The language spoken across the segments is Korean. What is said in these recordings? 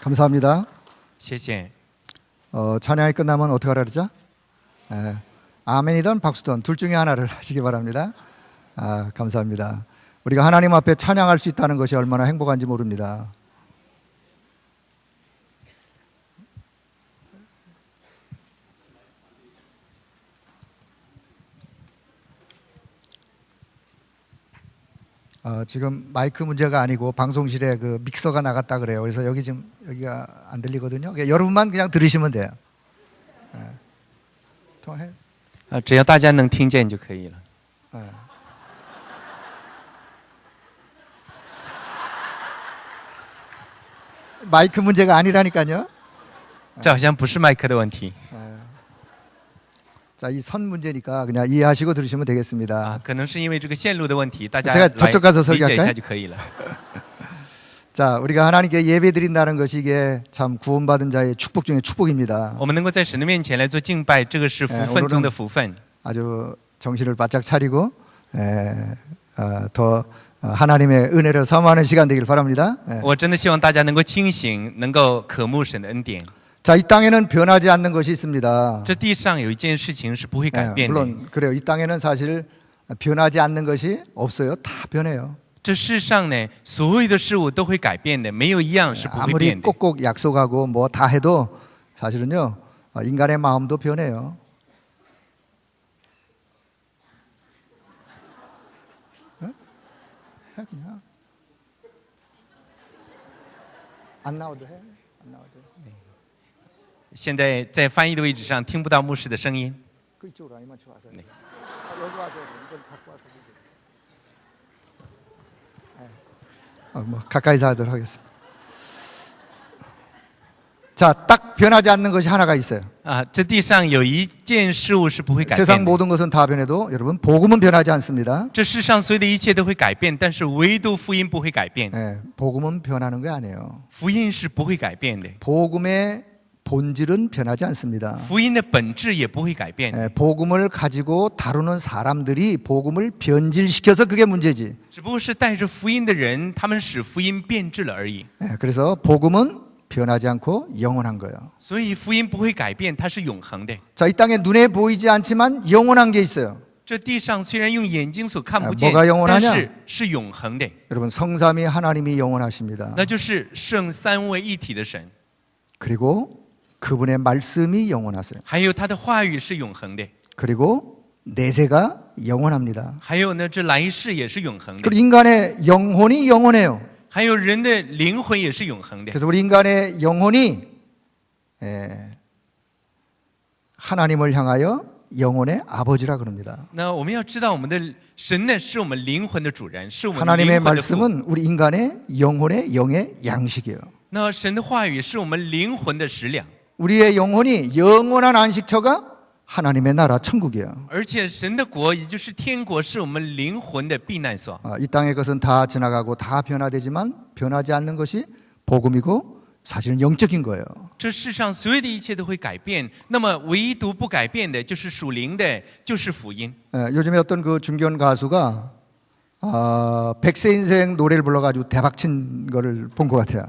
감사합니다. 谢谢。 찬양이 끝나면 어떻게 하라 그러죠? 아멘이든 박수든 둘 중에 하나를 하시기 바랍니다. 감사합니다. 우리가 하나님 앞에 찬양할 수 있다는 것이 얼마나 행복한지 모릅니다. 지금 마이크 문제가 아니고 방송실에 그 믹서가 나갔다 그래요. 그래서 여기 지금 여기가 안 들리거든요. 그러니까 여러분만 그냥 들으시면 돼요. 통해. 只要大家能听见就可以了。 마이크 문제가 아니라니까요. 这好像不是麦克的问题 자, 이 선 문제니까 그냥 이해하시고 들으시면 되겠습니다. 啊，可能是因为这个线路的问题，大家 제가 来 저쪽 가서 理解一 설교할까요? 下就可以了。 자, 우리가 하나님께 예배드린다는 것이 이게 참 구원받은 자의 축복 중에 축복입니다. 我们能够在神的面前来做敬拜，这个是福分中的福分。 아주 정신을 바짝 차리고 더 하나님의 은혜를 사모하는 시간 되길 바랍니다. 我真的希望大家能够清醒，能够渴慕神的恩典。 자, 이 땅에는 변하지 않는 것이 있습니다. 这地上有一件事情是不会改变的， 물론 그래요. 이 땅에는 사실 변하지 않는 것이 없어요. 다 변해요. 这世上呢，所有的事物都会改变的，没有一样是不会 아무리 变的。 꼭꼭 약속하고 뭐 다 해도 사실은요, 인간의 마음도 변해요. 해 그냥 안 나와도 해. 안 나와도 해. 现在在翻译的位置上听不到牧师的声音。 그쪽으로 아니면 저 와서. 네. 여기 와서 이걸 갖고 와서. 뭐 가까이서 하도록 하겠습니다. 자, 딱 변하지 않는 것이 하나가 있어요. 啊，这地上有一件事物是不会改 세상 变的。 모든 것은 다 변해도 여러분 복음은 변하지 않습니다. 这世上所有的一切都会改变，但是唯独福音不会改变。 복음은 변하는 게 아니에요. 福音是不会改变的， 복음의 본질은 변하지 않습니다. 福音的本质也不会改变。 복음을 가지고 다루는 사람들이 복음을 변질시켜서 그게 문제지. 只不过是带着福音的人，他们使福音变质了而已。 그래서 복음은 변하지 않고 영원한 거예요. 所以福音不会改变，它是永恒的。 자, 이 땅에 눈에 보이지 않지만 영원한 게 있어요. 这地上虽然用眼睛所看不见， 뭐가 영원하냐 但是是永恒的， 여러분 성삼위 하나님이 영원하십니다. 那就是圣三位一体的神， 그리고 그분의 말씀이 영원하세요. 还有他的话语是永恒的， 그리고 내세가 영원합니다. 还有呢，这来世也是永恒的， 그리고 인간의 영혼이 영원해요. 还有人的灵魂也是永恒的。 그래서 우리 인간의 영혼이 하나님을 향하여 영혼의 아버지라 그럽니다. 那我们要知道，我们的神呢，是我们灵魂的主人，是我们 하나님의 灵魂的父。 말씀은 우리 인간의 영혼의 영의 양식이에요. 那神的话语是我们灵魂的食粮， 우리의 영혼이 영원한 안식처가 하나님의 나라 천국이에요. 而且神的国，也就是天国，是我们灵魂的避难所。 이 땅의 것은 다 지나가고 다 변화되지만 변하지 않는 것이 복음이고 사실은 영적인 거예요. 这世上所有的一切都会改变，那么唯独不改变的就是属灵的，就是福音。 요즘에 어떤 그 중견 가수가 100세 인생 노래를 불러가지고 대박친 거를 본 것 같아요.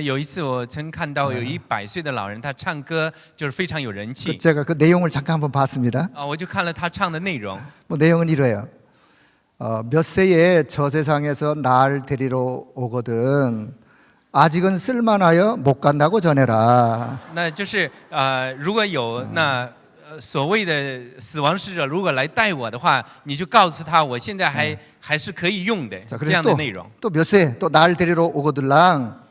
有一次我曾看到有100岁的老人，他唱歌就是非常有人气 제가 그 내용을 잠깐 한번 봤습니다. 啊，我就看了他唱的内容。 뭐 내용은 이래요. 몇 세에 저 세상에서 날 데리러 오거든 아직은 쓸만하여 못 간다고 전해라. 那就是如果有那所谓的死亡使者如果来带我的话，你就告诉他，我现在还是可以用的 자, 这 그래서 样的内容。 또 몇 세 또 날 데리러 오거들랑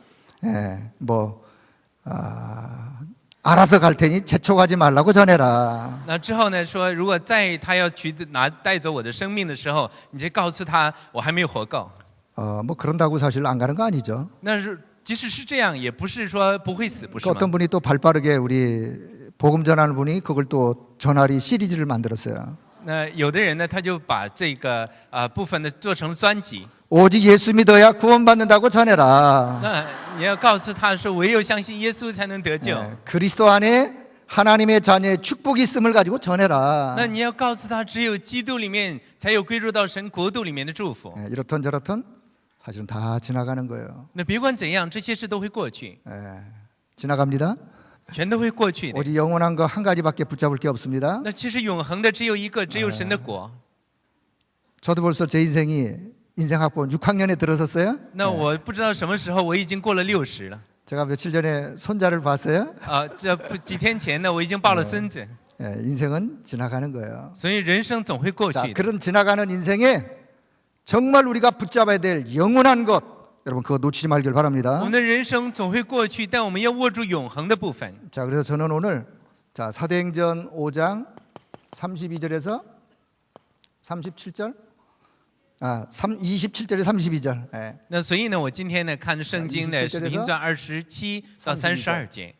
알아서 갈 테니 재촉하지 말라고 전해라. 那之后呢，说如果在他要去带走我的生命的时候，你就告诉他，我还没有活够。 뭐 그런다고 사실 안 가는 거 아니죠. 那是即使是这样，也不是说不会死，不是 그 吗？ 어떤 분이 또 발빠르게 우리 복음 전하는 분이 그걸 또 전하리 시리즈를 만들었어요. 那有的人呢，他就把这个部分呢做成专辑。 오직 예수 믿어야 구원받는다고 전해라. 那你要告诉他说，唯有相信耶稣才能得救。 그리스도 안에 하나님의 자녀의 축복이 있음을 가지고 전해라. 那你要告诉他，只有基督里面才有归入到神国度里面的祝福。 이렇든 저렇든 사실은 다 지나가는 거예요. 那别管怎样，这些事都会过去。 지나갑니다. 全都会过去的。 오직 영원한 거 한 가지밖에 붙잡을 게 없습니다. 那其实永恒的只有一个，只有神的国。 저도 벌써 제 인생이 인생학번 6학년에 들어섰어요. 那我不知道什么时候我已经过了60了。 제가 며칠 전에 손자를 봤어요. 这几天前呢，我已经抱了孙子。 예, 인생은 지나가는 거예요. 所以人生总会过 자, 去的。 그런 지나가는 인생에 정말 우리가 붙잡아야 될 영원한 것, 여러분 그거 놓치지 말길 我 바랍니다. 们的人生总会过去，但我们要握住永恒的部分。 자, 그래서 저는 오늘 자, 사도행전 5장 32절에서 37절, 27절에 32절. 예. 那所以呢，我今天呢看圣经的27使徒行传27到32节。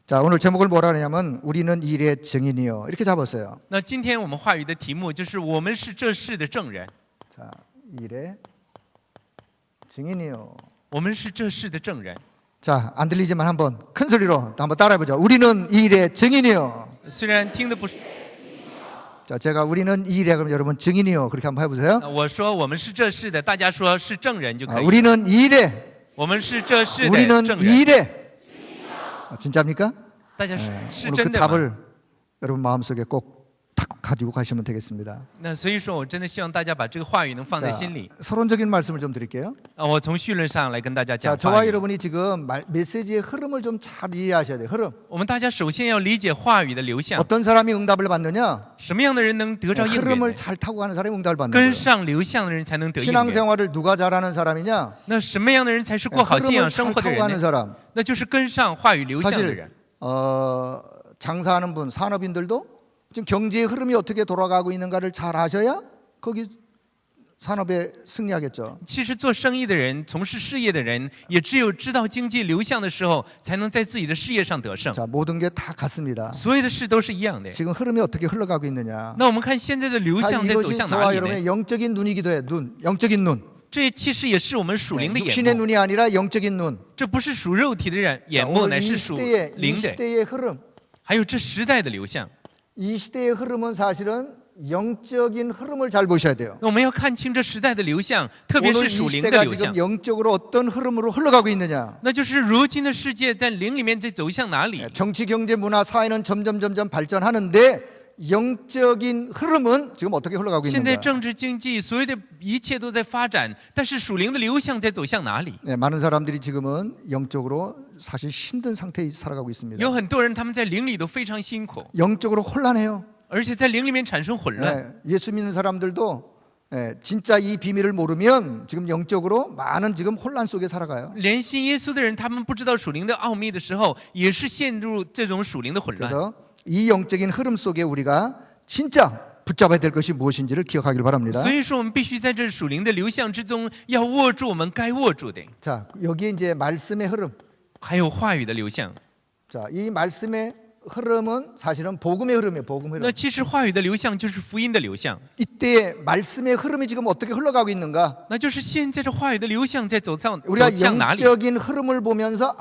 자, 오늘 제목을 뭐라 하냐면 우리는 이 일의 증인이요. 이렇게 잡았어요. 那今天我们话语的题目就是我们是这事的证人， 자, 이 일의 증인이요. 我们是这事的证人。 자, 안 들리지만 한번 큰 소리로 한번 따라해 보죠. 우리는 이 일의 증인이요. 虽然听的不是， 자, 제가 우리는 이 일에 그럼 여러분 증인이요. 그렇게 한번 해 보세요. 我说我们是这事的，大家说是证人就可以。 우리는 이 일에 我们是这事的 우리는 证 이 人， 일에 진짜입니까? 大家 네, 是 오늘 그 真的吗？ 답을 여러분 마음속에 꼭 가지고 가시면 되겠습니다. 那所以说我真的希望大家把这个话语能放在 자, 心里。 서론적인 말씀을 좀 드릴게요. 我从绪论上来跟大家 자, 讲 저와 话语。 여러분이 지금 메시지의 흐름을 좀 잘 이해하셔야 돼요. 흐름. 我们大家首先要理解话语的流向， 어떤 사람이 응답을 받느냐? 什么样的人能得着应允 흐름을 呢？ 잘 타고 가는 사람이 응답을 받는 跟 거예요. 上流向的人才能得应允。 신앙생활을 누가 잘하는 사람이냐? 那什么样的人才是过好信仰 흐름을 生 잘 活的 타고 人 가는 呢？ 사람. 那就是跟上话语流向的 사실 人。 장사하는 분, 산업인들도 지금 경제의 흐름이 어떻게 돌아가고 있는가를 잘 아셔야 거기 산업에 승리하겠죠. 其实做生意的人、从事事业的人，也只有知道经济流向的时候，才能在自己的事业上得胜。 자, 모든 게 다 같습니다. 所有的事都是一样的。 지금 흐름이 어떻게 흘러가고 있느냐. 那我们看现在的流 사실 向在走 이것이 向哪 저와 里呢？ 여러분의 영적인 눈이기도 해요. 눈, 영적인 눈. 这其实也是我们属灵的 육신의 眼目， 눈이 아니라 영적인 눈. 这不是属肉体的眼 자, 目， 오늘 乃 이 是属 시대의, 이 灵的。 시대의 흐름. 还有这时代的流向， 이 시대의 흐름은 사실은 영적인 흐름을 잘 보셔야 돼요. 那我们要看清这时代的流向，特别 오늘 是 이 属灵的 시대가 流向 지금 。 영적으로 어떤 흐름으로 흘러가고 있느냐. 那就是如今的世界在灵里面在走向哪里？ 정치, 경제, 문화, 사회는 점점 발전하는데 영적인 흐름은 지금 어떻게 흘러가고 现在 있는가. 政治经济所有的一切都在发展，但是属灵的流向在走向哪里？ 네, 많은 사람들이 지금은 영적으로 사실 힘든 상태에 살아가고 있습니다. 有很多人他们在灵里都非常辛苦， 영적으로 혼란해요. 而且在灵里面产生混乱。 네, 예수 믿는 사람들도 진짜 이 비밀을 모르면 지금 영적으로 많은 지금 혼란 속에 살아가요. 连信耶稣的人，他们不知道属灵的奥秘的时候，也是陷入这种属灵的混乱。 그래서 이 영적인 흐름 속에 우리가 진짜 붙잡아야 될 것이 무엇인지를 기억하길 바랍니다. 所以说，我们必须在这属灵的流向之中，要握住我们该握住的， 자, 여기에 이제 말씀의 흐름. 还有话语的流向。 자, 이 말씀의 흐름은 사실은 복음의 흐름이에요. 복음 那 흐름. 其实话语的流向就是福音的流向， 이때 말씀의 흐름이 지금 어떻게 흘러가고 있는가? 那就是现在这话语的流向在走 우리가 向哪里？ 영적인 흐름을 보면서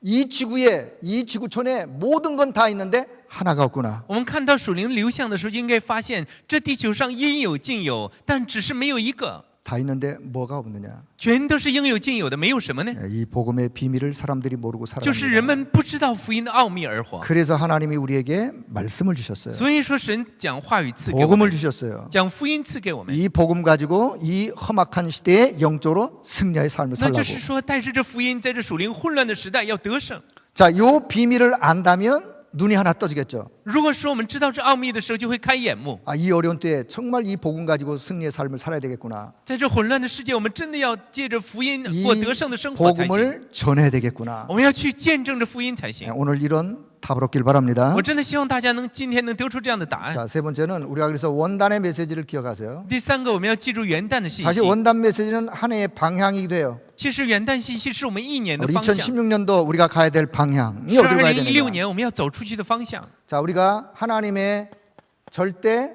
이 지구촌에 모든 건 다 있는데 하나가 없구나. 我们看到属灵流向的时候，应该发现这地球上应有尽有，但只是没有一个， 다 있는데 뭐가 없느냐? 全都是应有尽有的，没有什么呢？ 이 복음의 비밀을 사람들이 모르고 就是人 살아갑니다. 们不知道福音的奥秘而活。 그래서 하나님이 우리에게 말씀을 주셨어요. 所以说，神将话语赐给我 복음을 们， 주셨어요. 将福音赐给我们。 이 복음 가지고 이 험악한 시대에 영적으로 승리의 삶을 那就 살라고. 是说，带着这福音，在这属灵混乱的时代要得胜。 자, 요 비밀을 안다면 눈이 하나 떠지겠죠. 如果说我们知道这奥秘的时候，就会开眼目。 이 어려운 때에 정말 이 복음 가지고 승리의 삶을 살아야 되겠구나. 在这混乱的世界，我们真的要借着福音 이 过得胜的生活才行。 복음을 전해야 되겠구나. 我们要去见证着福音才行。 오늘 이런 답을 얻길 바랍니다. 我真的希望大家今天能得出这样的答案。 자, 세 번째는 우리가 그래서 원단의 메시지를 기억하세요. 第三个，我们要记住元旦的信 사실 息。 원단 메시지는 한 해의 방향이기도 해요. 其实元旦信息是我们一年的 우리 方向， 2016년도 우리가 가야 될 방향이 是 어디로 가야 2016 되느냐. 年我们要走出去的方向。 자, 우리가 하나님의 절대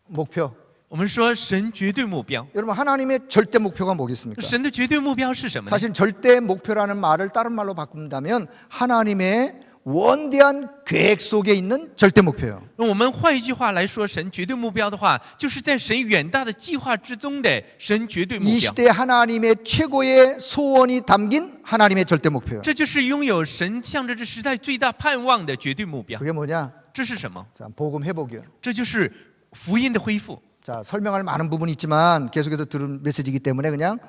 목표. 我们说神绝对目标， 여러분 하나님의 절대 목표가 뭐겠습니까? 神的绝对目标是什么呢？ 사실 절대 목표라는 말을 다른 말로 바꾼다면 하나님의 원대한 계획 속에 있는 절대 목표예요. 我们换一句话来说，神绝对目标的话，就是在神远大的计划之中的神绝对目 이 标。 시대 하나님의 최고의 소원이 담긴 하나님의 절대 목표예요. 这就是拥有神向着这时代最大盼望的绝对目标。 그게 뭐냐? 这是什么？ 자, 복음 회복이요. 这就是福音的恢复。 자, 설명할 많은 부분이 있지만 계속해서 들은 메시지이기 때문에 그냥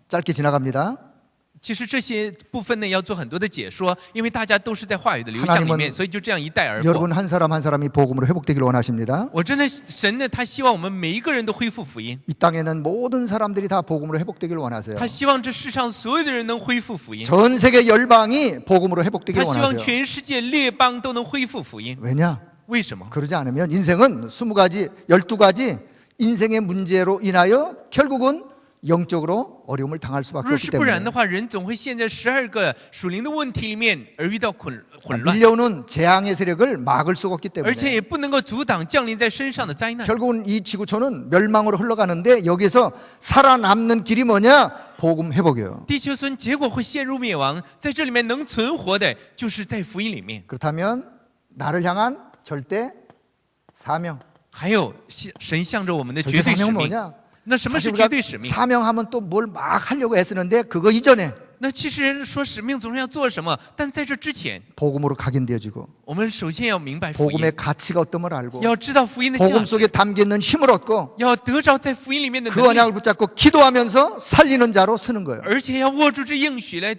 짧게 지나갑니다. 其实这些部分呢要做很多的解说，因为大家都是在话语的流向里面，所以就这样一带而过。 여러분 한 사람 한 사람이 복음으로 회복되기를 원하십니다. 我真的神呢，他希望我们每一个人都恢复福音， 이 땅에는 모든 사람들이 다 복음으로 회복되기를 원하세요. 他希望这世上所有的人能恢复福音， 전 세계 열방이 복음으로 他 회복되기를 希望 원하세요. 全世界列邦都能恢复福音。 왜냐? 为什么？ 그러지 않으면 인생은 20가지, 12가지 인생의 문제로 인하여 결국은 영적으로 어려움을 당할 수밖에 若 없기 是不然 때문에 的话，人总会陷在12个属灵的问题里面而遇到混乱， 밀려오는 재앙의 세력을 막을 수가 없기 而且 때문에 也不能够阻挡降临在身上的灾难。 결국은 이 지구촌은 멸망으로 흘러가는데 여기서 살아남는 길이 뭐냐? 복음 회복이에요. 地球村结果会陷入灭亡，在这里面能存活的，就是在福音里面。 그렇다면 나를 향한 절대 사명. 还有神向着我们的 절대 绝对使 사명은 命。 뭐냐? 那什么是 사실 绝 우리가 对使命？ 사명하면 또 뭘 막 하려고 애쓰는데 그거 이전에 那其实人说使命总是要做什么，但在这之前， 복음으로 각인되어지고 我们首先要明白福音， 복음의 가치가 어떤 걸 알고 要知道福音的价 복음 值， 속에 담겨 있는 힘을 얻고 要得着在福音里面的 그 能力， 언약을 붙잡고 기도하면서 살리는 자로 쓰는 거예요. 而且要握住这应许来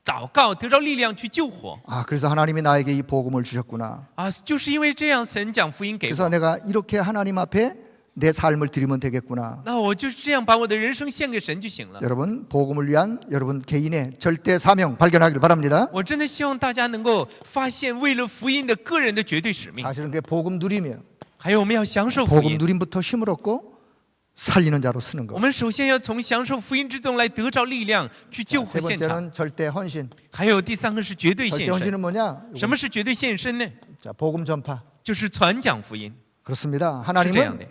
祷告，得着力量去救活。 아, 그래서 하나님이 나에게 이 복음을 주셨구나. 啊，就是因为这样，神讲福音给 그래서 我， 내가 이렇게 하나님 앞에 내 삶을 드리면 되겠구나. 那我就是这样把我的人生献给神就行了。 여러분 복음을 위한 여러분 개인의 절대 사명 발견하기를 바랍니다. 我真的希望大家能够发现，为了福音的个人的绝对使命， 사실은 그게 복음 누림이에요. 还有我们要享受福 복음 音。 누림부터 힘을 얻고 살리는 자로 쓰는 我 거. 们首先要从享受福音之中来得着力量，去救 세 活现场。 번째는 절대 헌신. 还有第三个是绝对 절대 献身。 헌신은 뭐냐? 什么是绝对献身呢？ 자, 복음 전파. 就是传讲福音， 그렇습니다. 是这样 하나님은 的。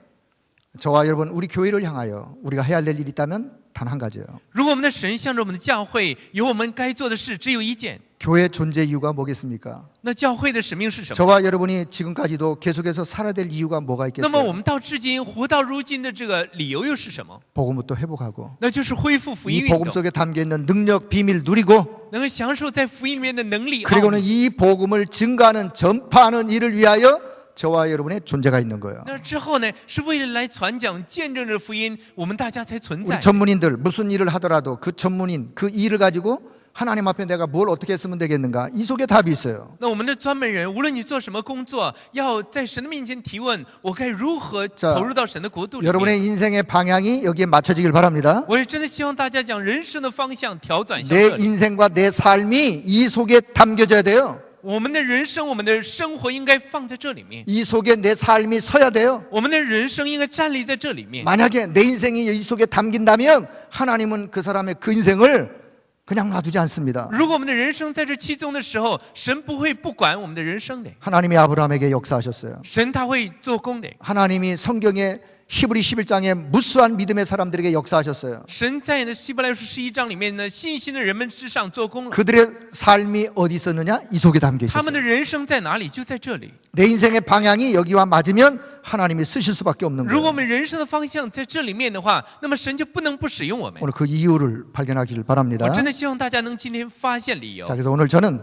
저와 여러분 우리 교회를 향하여 우리가 해야 될 일이 있다면 단 한 가지예요. 如果我们的神向着我们的教会，有我们该做的事，只有一件。 교회 존재 이유가 뭐겠습니까? 那教会的使命是什么？ 저와 여러분이 지금까지도 계속해서 살아야 될 이유가 뭐가 那么我 있겠어요? 们到至今活到如今的这个理由又是什么？ 복음부터 회복하고 那就是恢复福音 이 运 복음 动， 속에 담겨 있는 능력 비밀 누리고 能够享受在福音里面的能力。奥 그리고는 秘 이 복음을 증가하는 전파하는 일을 위하여 저와 여러분의 존재가 있는 거예요. 那之后呢，是为了来传讲、见证着福音，我们大家才存 우리 在。 전문인들 무슨 일을 하더라도 그 전문인 그 일을 가지고 하나님 앞에 내가 뭘 어떻게 했으면 되겠는가 이 속에 답이 있어요. 那我们的专门人，无论你做什么工作，要在神的面前提问：我该如何 자 投入到神的国度里面？ 여러분의 인생의 방향이 여기에 맞춰지길 바랍니다. 我是真的希望大家将人生的方向调转向 내 这里。 인생과 내 삶이 이 속에 담겨져야 돼요. 我们的人生，我们的生活应该放在这里面。 이 속에 내 삶이 서야 돼요. 我们的人生应该站立在这里面。 만약에 내 인생이 이 속에 담긴다면 하나님은 그 사람의 그 인생을 그냥 놔두지 않습니다. 如果我们的人生在这其中的时候，神不会不管我们的人生的， 하나님이 아브라함에게 역사하셨어요. 神他会做工的。 하나님이 성경에 히브리 11장에 무수한 믿음의 사람들에게 역사하셨어요. 神在那希伯来书11章里面呢，信心的人们之上做工了。 그들의 삶이 어디 있었느냐? 이 속에 담겨 他们的 있었어요. 人生在哪里？就在这里。 내 인생의 방향이 여기와 맞으면 하나님이 쓰실 수밖에 없는 如果我 거예요. 们人生的方向在这里面的话，那么神就不能不使用我们。 오늘 그 이유를 발견하기를 바랍니다. 我真的希望大家能今天发现理由 자, 。 그래서 오늘 저는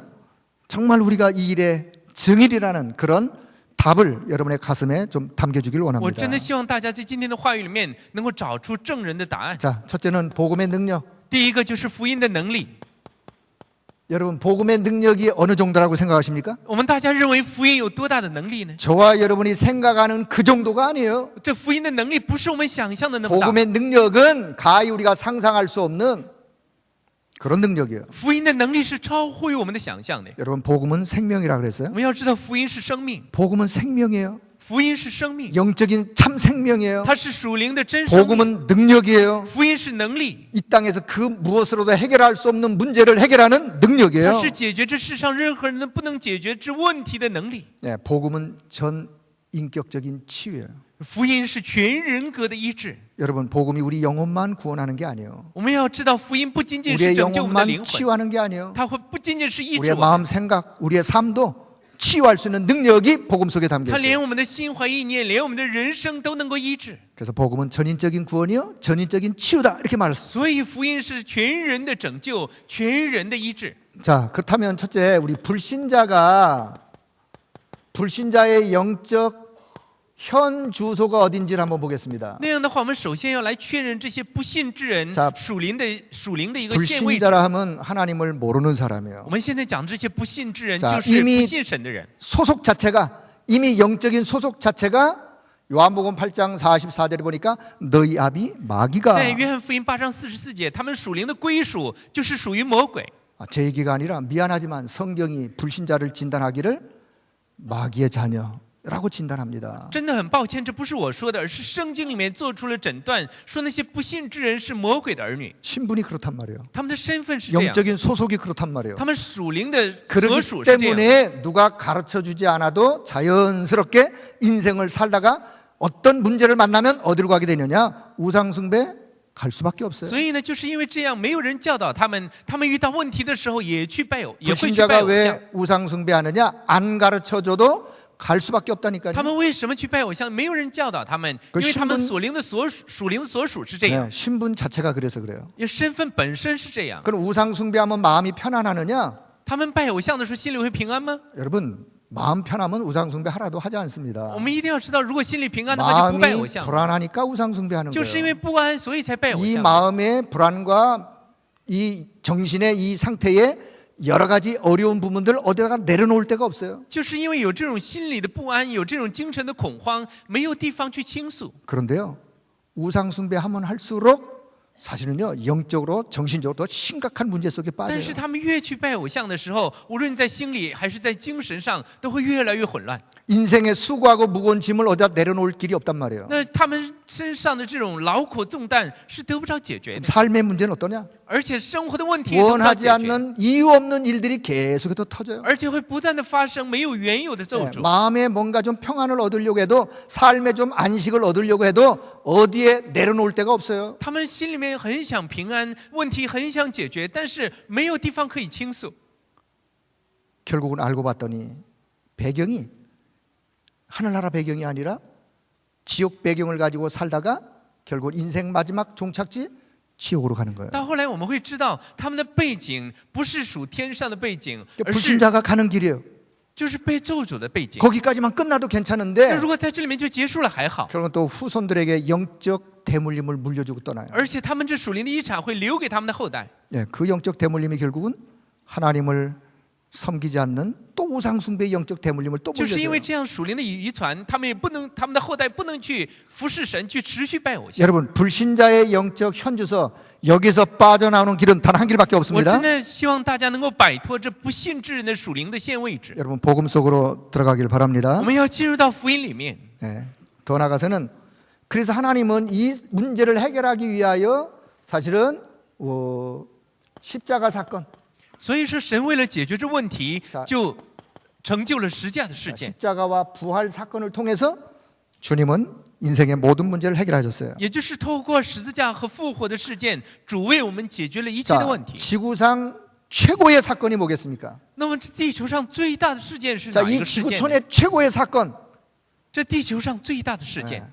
정말 우리가 이 일의 증인이라는 그런 답을 여러분의 가슴에 좀 담겨주길 我 원합니다. 真的希望大家在今天的话语里面能够找出证人的答案。 자, 첫째는 복음의 능력. 第一个就是福音的能力。 여러분 복음의 능력이 어느 정도라고 생각하십니까? 我们大家认为福音有多大的能力呢？ 저와 여러분이 생각하는 그 정도가 아니에요. 这福音的能力不是我们想象的那么大。 복음의 능력은 가히 우리가 상상할 수 없는 그런 능력이에요. 福音的能力是超乎于我们的想象的。 여러분 복음은 생명이라 그랬어요. 我们要知道，福音是生命， 복음은 생명이에요. 福音是生命， 영적인 참 생명이에요. 它是属灵的真生命。 복음은 능력이에요. 福音是能力， 이 땅에서 그 무엇으로도 해결할 수 없는 문제를 해결하는 능력이에요. 它是解决这世上任何人都不能解决之问题的能力。 네, 복음은 전 인격적인 치유예요. 福音是全人格的医治。 여러분, 복음이 우리 영혼만 구원하는 게 아니에요. 我们要知道，福音不仅仅是 우리의 拯救我们的 영혼만 灵魂， 치유하는 게 아니에요. 它会不仅仅是医治 우리의 我们， 마음, 생각, 우리의 삶도 치유할 수 있는 능력이 복음 속에 담겨 它连 있어요. 我们的心怀意念，连我们的人生都能够医治。 그래서 복음은 전인적인 구원이요, 전인적인 치유다 이렇게 말했어요. 所以福音是全人的拯救，全人的医治。 자, 그렇다면 첫째, 우리 불신자의 영적 현 주소가 어딘지를 한번 보겠습니다. 那样的话，我们首先要来确认这些不信之人 자 属灵的一个现位置。 불신자라 하면 하나님을 모르는 사람이에요. 我们现在讲这些不信之人， 자 就是 이미 不信神的人。 소속 자체가 이미 영적인 소속 자체가 요한복음 8장 44절에 보니까 너희 아비 마귀가 在约翰福音8章44节，他们属灵的归属就是属于魔鬼。 제 얘기가 아니라 미안하지만 성경이 불신자를 진단하기를 마귀의 자녀라고 진단합니다. 真的很抱歉，这不是我说的，而是圣经里面做出了诊断，说那些不信之人是魔鬼的儿女。 신분이 그렇단 말이에요. 他们的身份是这样， 영적인 소속이 그렇단 말이에요. 他们属灵的所 그렇기 属是这样。 때문에 누가 가르쳐주지 않아도 자연스럽게 인생을 살다가 어떤 문제를 만나면 어디로 가게 되느냐? 우상숭배 갈 수밖에 없어요. 所以呢，就是因为这样，没有人教导他们，他们遇到问题的时候也会去拜 불신자가 偶像。 왜 우상숭배하느냐? 안 가르쳐줘도 갈 수밖에 없다니까요. 他们为什么去拜偶像？没有人教导他们，因为他们属灵的所属是这样， 네, 신분 자체가 그래서 그래요. 因为身份本身是这样。 그럼 우상숭배하면 마음이 편안하느냐? 他们拜偶像的时候心里会平安吗？ 여러분, 마음 편하면 우상숭배 하나도 하지 않습니다. 我们一定要知道，如果心里平安的话，就不拜偶 마음이 像。 불안하니까 우상숭배하는 就是因为 거예요. 不安，所以才拜偶 이 像。 마음의 불안과 이 정신의 이 상태에 여러 가지 어려운 부분들 어디다가 내려놓을 데가 없어요. 就是因为有这种心理的不安，有这种精神的恐慌，没有地方去倾诉。 그런데요, 우상숭배하면 할수록 사실은요, 영적으로 정신적으로 더 심각한 문제 속에 但是 빠져요. 他们越去拜偶像的时候，无论在心里还是在精神上，都会越来越混乱。 인생의 수고하고 무거운 짐을 어디다 내려놓을 길이 없단 말이에요. 那他们身上的这种劳苦重担是得不着解决的， 삶의 문제는 어떠냐? 而且生活的问题也得不着 원하지 解决， 않는 이유 없는 일들이 계속해서 터져요. 而且会不断的发生没有缘由的咒 네, 诅。 마음에 뭔가 좀 평안을 얻으려고 해도 삶에 좀 안식을 얻으려고 해도 어디에 내려놓을 데가 없어요. 他们心里面很想平安，问题很想解决，但是没有地方可以倾诉。 결국은 알고 봤더니 배경이 하늘나라 배경이 아니라 지옥 배경을 가지고 살다가 결국 인생 마지막 종착지 지옥으로 가는 거예요. 到后来我们会知道，他们的背景不是属天上的背景，而是 불신자가 가는 길이에요. 就是被咒诅的背景。 거기까지만 끝나도 那 괜찮은데 如果在这里面就结束了还好， 결국은 또 후손들에게 영적 대물림을 물려주고 떠나요. 而且他们这属灵的遗产会留给他们的后代。 예, 그 영적 대물림이 결국은 하나님을 섬기지 않는 또 우상숭배의 영적 대물림을 또 就是因为 물려줘요. 这样属灵的遗传，他们也不能，他们的后代不能去服侍神，去持续拜偶像。 여러분, 불신자의 영적 현주소 여기서 빠져나오는 길은 단 한 길밖에 我 없습니다. 真的希望大家能够摆脱这不信之人的属灵的现位置， 여러분, 복음 속으로 들어가길 바랍니다. 我们要进入到福音里面。 예, 더 나가서는 그래서 하나님은 이 문제를 해결하기 위하여 사실은 십자가 사건, 所以说，神为了解决这问题 자 ，就成就了十架的事件， 십자가와 부활 사건을 통해서 주님은 인생의 모든 문제를 해결하셨어요. 也就是透过十字架和复活的事件，主为我们解决了一切的 자, 问题。 지구상 최고의 사건이 뭐겠습니까? 那么，这地球上最大的事件是 자, 哪一 이 个事件呢？ 지구촌의 최고의 사건, 这地球上最大的事件，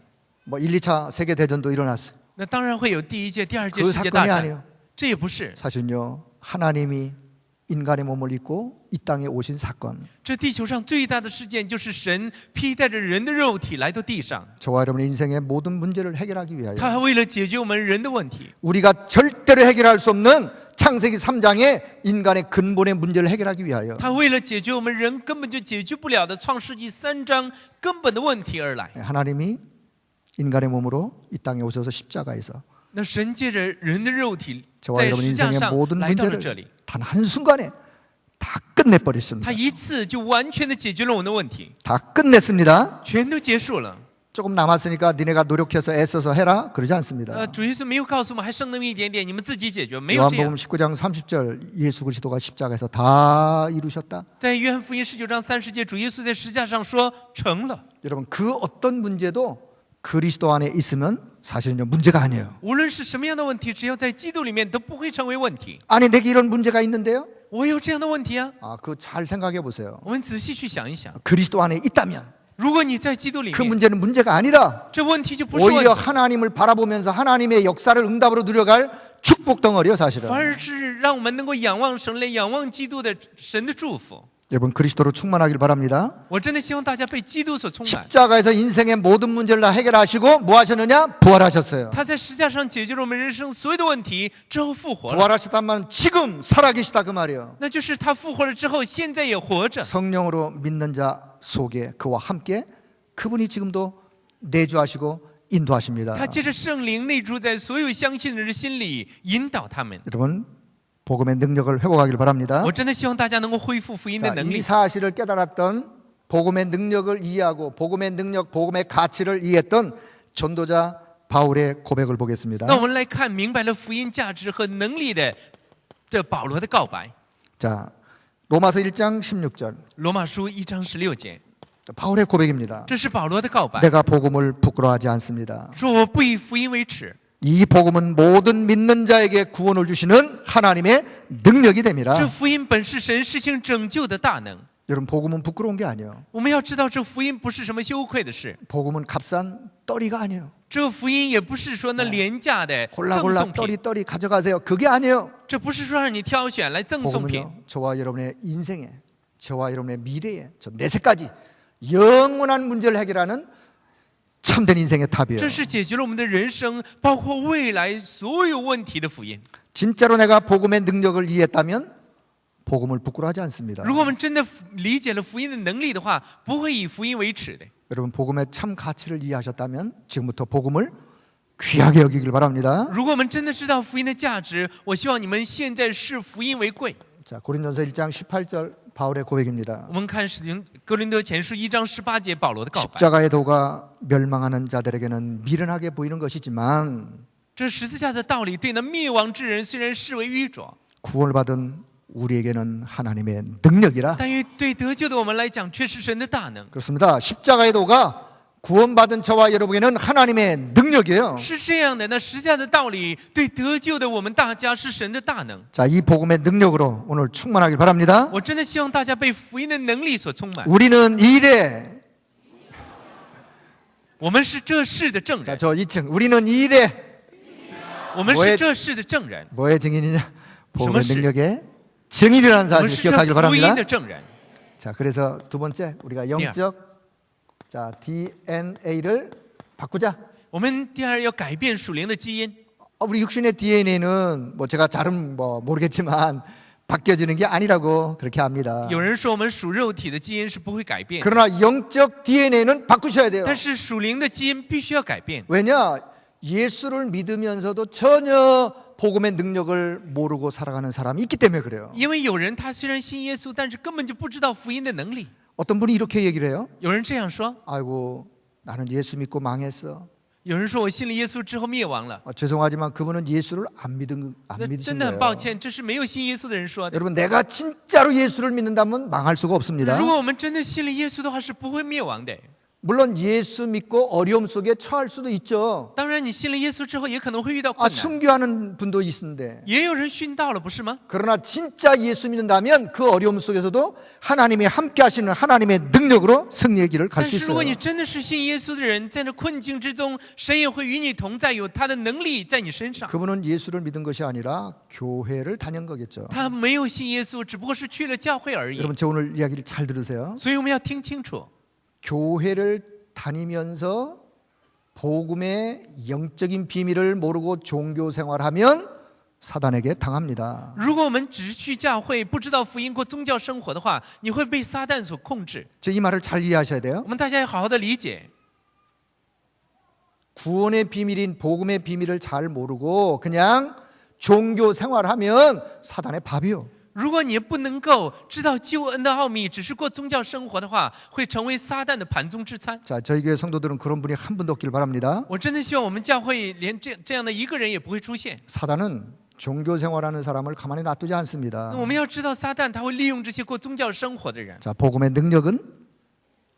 뭐 1, 2차 세계 대전도 일어났어요. 那当然会有第一届、第二届 그 世界大 사건이 战 아니에요. ，这也不是。 사실은요, 하나님이 인간의 몸을 입고 이 땅에 오신 사건. 这地球上最大的事件就是神披戴着人的肉体来到地上， 저와 여러분의 인생의 모든 문제를 해결하기 위하여 他还为了解决我们人的问题， 우리가 절대로 해결할 수 없는 창세기 3장의 인간의 근본의 문제를 해결하기 위하여 他为了解决我们人根本就解决不了的创世纪3章根本的问题而来。 하나님이 인간의 몸으로 이 땅에 오셔서 십자가에서 那神借着人的肉体， 저와 在 여러분 十架 인생의 上 모든 来到了这 문제를 里， 단 한순간에 다 끝내버렸습니다. 他一次就完全的解决了我们的问题， 다 끝냈습니다. 全都结束了。 조금 남았으니까 니네가 노력해서 애써서 해라 그러지 않습니다. 主耶稣没有告诉我们还剩那么一点点，你们自己解决，没有这样 요한복음 。 19장 30절 예수 그리스도가 십자가에서 다 이루셨다. 在约翰福音19章30节，主耶稣在十架上说成了。 여러분 그 어떤 문제도 그리스도 안에 있으면 사실은요 문제가 아니에요. 无论是什么样的问题，只要在基督里面都不会成为问题。 아니 내게 이런 문제가 있는데요. 我有这样的问题啊， 그거 잘 생각해 보세요. 我们仔细去想一想， 그리스도 안에 있다면 如果你在基督里 그 面， 문제는 문제가 아니라 这问题就不是问 오히려 题， 하나님을 바라보면서 하나님의 역사를 응답으로 누려갈 축복 덩어리요 사실은. 反而是让我们能够仰望神来仰望基督的神的祝福。 여러분 그리스도로 충만하길 바랍니다. 我真的希望大家被基督所充满。 십자가에서 인생의 모든 문제를 다 해결하시고 뭐 하셨느냐? 부활하셨어요. 他在十字架上解决了我们人生所有的问题之后复活了， 부활하셨다면 지금 살아계시다 그 말이에요. 那就是他复活了之后，现在也活着。 성령으로 믿는 자 속에 그와 함께 그분이 지금도 내주하시고 인도하십니다. 他借着圣灵内住在所有相信的人的心里，引导他们。 여러분 복음의 능력을 회복하길 바랍니다. 我真的希望大家能够恢复福音的 자, 能 이 力。 사실을 깨달았던 복음의 능력을 이해하고 복음의 능력, 복음의 가치를 이해했던 전도자 바울의 고백을 보겠습니다. 那我们来看明白了福音价值和能力的这保罗的告白。 자, 로마서 1장 16절 罗马书1章16节， 바울의 고백입니다. 这是保罗的告白， 내가 복음을 부끄러워하지 않습니다. 说我不以福音为耻。 이 복음은 모든 믿는 자에게 구원을 주시는 하나님의 능력이 됩니다. 这福音本是神施行拯救的大能。 여러분 복음은 부끄러운 게 아니에요. 我们要知道，这福音不是什么羞愧的事， 복음은 값싼 떨이가 아니에요. 这个福音也不是说那廉价的赠 골라골라 送品， 떨이 가져가세요. 그게 아니에요. 这不是说让你挑选来赠送品。 복음은요, 저와 여러분의 인생에, 저와 여러분의 미래에, 저 내세까지 영원한 문제를 해결하는 참된 인생의 답이에요. 这是解决了我们的人生，包括未来所有问题的福音。 진짜로 내가 복음의 능력을 이해했다면 복음을 부끄러워하지 않습니다. 如果我们真的理解了福音的能力的话，不会以福音为耻的。 여러분 복음의 참 가치를 이해하셨다면 지금부터 복음을 귀하게 여기길 바랍니다. 如果我们真的知道福音的价值，我希望你们现在视福音为贵。 자, 고린도서 1장 18절 바울의 고백입니다. 我们看哥林多前书1章18节保罗的告白。 십자가의 도가 멸망하는 자들에게는 미련하게 보이는 것이지만 这十字架的道理对那灭亡之人虽然视为愚拙， 구원을 받은 우리에게는 하나님의 능력이라. 但对得救的我们来讲，却是神的大能。 그렇습니다. 십자가의 도가 구원받은 저와 여러분에게는 하나님의 능력이에요. 是这样的，那十字架的道理对得救的我们大家是神的大能。 자, 이 복음의 능력으로 오늘 충만하길 바랍니다. 我真的希望大家被福音的能力所充满。 우리는 이래. 我们是这世的证 자, 人， 저 2층. 우리는 이래. 我们是这世的证人， 뭐의 증인이냐? 복음의 무엇이? 능력의 증인이라는 我们 사실 是这 기억하길 福 바랍니다. 音的证人。 자, 그래서 두 번째 우리가 영적 자, DNA를 바꾸자. 我们第二要改变属灵的基因。 우리 육신의 DNA는 뭐 제가 잘은 뭐 모르겠지만 바뀌어지는 게 아니라고 그렇게 합니다. 有人说我们属肉体的基因是不会改变， 그러나 영적 DNA는 바꾸셔야 돼요. 但是属灵的基因必须要改变。 왜냐? 예수를 믿으면서도 전혀 복음의 능력을 모르고 살아가는 사람이 있기 때문에 그래요. 因为有人他虽然信耶稣，但是根本就不知道福音的能力。 어떤 분이 이렇게 얘기를 해요. 有人这样说， 아이고 나는 예수 믿고 망했어. 有人说我信了耶稣之后灭亡了。 죄송하지만 그분은 예수를 안 那 믿으신 真的很 거예요. 抱歉，这是没有信耶稣的人说的。 여러분 내가 진짜로 예수를 믿는다면 망할 수가 없습니다. 如果我们真的信了耶稣的话，是不会灭亡的。 물론 예수 믿고 어려움 속에 처할 수도 있죠. 当然，你信了耶稣之后，也可能会遇到 아 困难， 순교하는 분도 있는데 也有人殉道了，不是吗？ 그러나 진짜 예수 믿는다면 그 어려움 속에서도 하나님이 함께 하시는 하나님의 능력으로 승리의 길을 갈 但 수 是，如果 있어요. 你真的是信耶稣的人，在那困境之中，神也会与你同在，有他的能力在你身上。 그분은 예수를 믿은 것이 아니라 교회를 다닌 거겠죠. 他没有信耶稣，只不过是去了教会而已。 여러분 저 오늘 이야기를 잘 들으세요. 所以我们要听清楚， 교회를 다니면서 복음의 영적인 비밀을 모르고 종교 생활하면 사단에게 당합니다. 如果我们只是去教会，不知道福音过宗教生活的话，你会被撒旦所控制。 이 말을 잘 이해하셔야 돼요. 我们大家要好好的理解。 구원의 비밀인 복음의 비밀을 잘 모르고 그냥 종교 생활하면 사단의 밥이요. 如果你不能够知道救恩的奥秘，只是过宗教生活的话，会成为撒旦的盘中之餐。 자, 저희 교회 성도들은 그런 분이 한 분도 없길 바랍니다. 我真的希望我们教会连这样的一个人也不会出现。 사단은 종교 생활하는 사람을 가만히 놔두지 않습니다. 那我们要知道，撒旦他会利用这些过宗教生活的人。 자, 복음의 능력은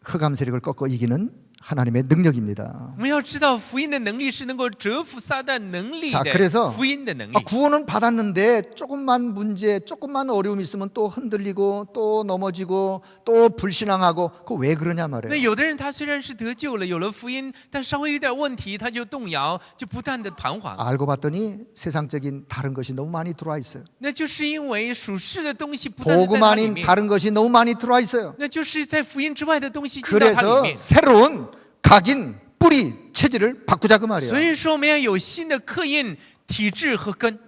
흑암 세력을 꺾어 이기는 하나님의 능력입니다. 我们要知道福音的能力是能够折服撒旦能力 자, 그래서 的福音的能力。 구원은 받았는데 조금만 문제, 조금만 어려움이 있으면 또 흔들리고 또 넘어지고 또 불신앙하고 그거 왜 그러냐 那 말이에요. 有的人他虽然是得救了，有了福音，但稍微有点问题他就动摇，就不断的彷徨。 알고 봤더니 세상적인 다른 것이 너무 많이 들어와 있어요. 那就是因为属世的东西不断的在 복음 它里 아닌 面， 다른 것이 너무 많이 들어와 있어요. 那就是在福音之外的东西进到它里 그래서 面。 새로운 각인, 뿌리, 체질을 바꾸자 그 所 말이에요. 以说我们要有新的刻印体质和根。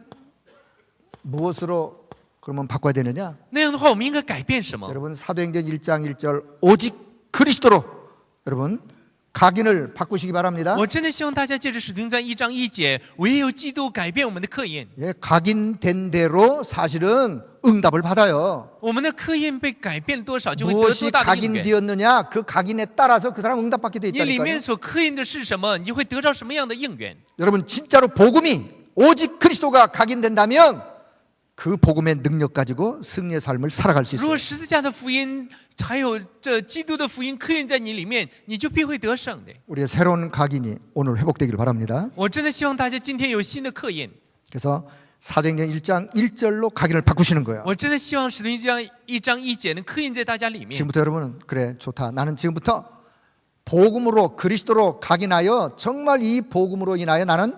무엇으로 그러면 바꿔야 되느냐? 那样的话，我们应该改变什么？ 여러분 사도행전 1장 1절 오직 그리스도로 여러분 각인을 바꾸시기 바랍니다. 我真的希望大家借着使徒行传1章1节，唯有基督改变我们的刻印。 예, 각인된 대로 사실은 응답을 받아요. 我们的刻印被改变多少，就会得多 무엇이 大的应允。 각인되었느냐 그 각인에 따라서 그 사람 응답받게 돼 你里面 있다니까요. 所刻印的是什么，你就会得到什么样的应允。 여러분 진짜로 복음이 오직 그리스도가 각인된다면 그 복음의 능력 가지고 승리의 삶을 살아갈 수 如果 있어요. 十字架的福音还有这基督的福音刻印在你里面，你就必会得胜的。 우리의 새로운 각인이 오늘 회복되기를 바랍니다. 我真的希望大家今天有新的刻印。 그래서 사도행전 1장 1절로 각인을 바꾸시는 거예요. 我真的希望使徒行传1章1节能刻印在大家里面。 지금부터 여러분은 그래 좋다. 나는 지금부터 복음으로 그리스도로 각인하여 정말 이 복음으로 인하여 나는